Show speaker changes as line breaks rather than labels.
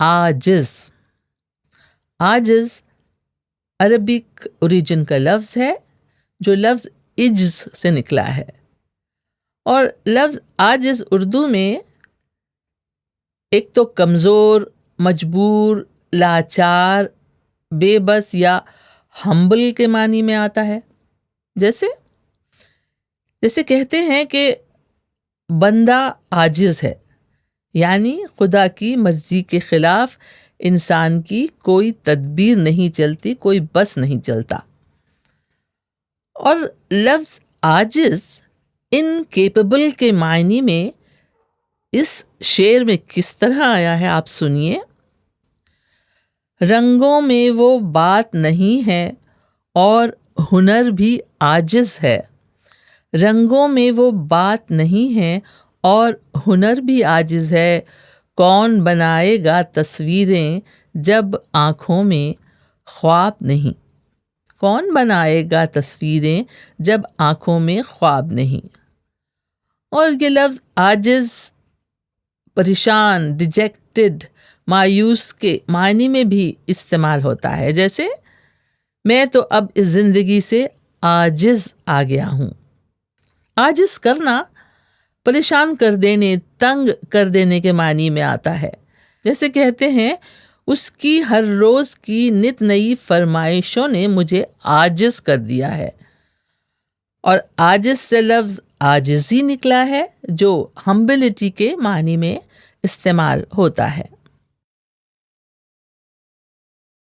आजिज। आजिज Arabic origin का लफ्ज़ है जो लफ्ज़ इज्ज से निकला है, और लफ्ज़ आजिज उर्दू में एक तो कमज़ोर, मजबूर, लाचार, बेबस या हम्बल के मानी में आता है। जैसे जैसे कहते हैं कि बंदा आजिज है, यानी खुदा की मर्जी के खिलाफ इंसान की कोई तदबीर नहीं चलती, कोई बस नहीं चलता। और लफ्ज़ आजिज इनकेपेबल के मायने में इस शेर में किस तरह आया है, आप सुनिए। रंगों में वो बात नहीं है और हुनर भी आजिज है। रंगों में वो बात नहीं है और हुनर भी आजिज है। कौन बनाएगा तस्वीरें जब आँखों में ख्वाब नहीं। कौन बनाएगा तस्वीरें जब आँखों में ख्वाब नहीं। और ये लफ्ज़ आजिज परेशान, डिजेक्टेड, मायूस के मायने में भी इस्तेमाल होता है। जैसे मैं तो अब इस ज़िंदगी से आजिज आ गया हूँ। आजिज करना परेशान कर देने, तंग कर देने के मानी में आता है। जैसे कहते हैं, उसकी हर रोज़ की नित नई फरमाइशों ने मुझे आजिज कर दिया है। और आजिज से लफ्ज़ आजिज़ी निकला है जो हम्बिलिटी के मानी में इस्तेमाल होता है।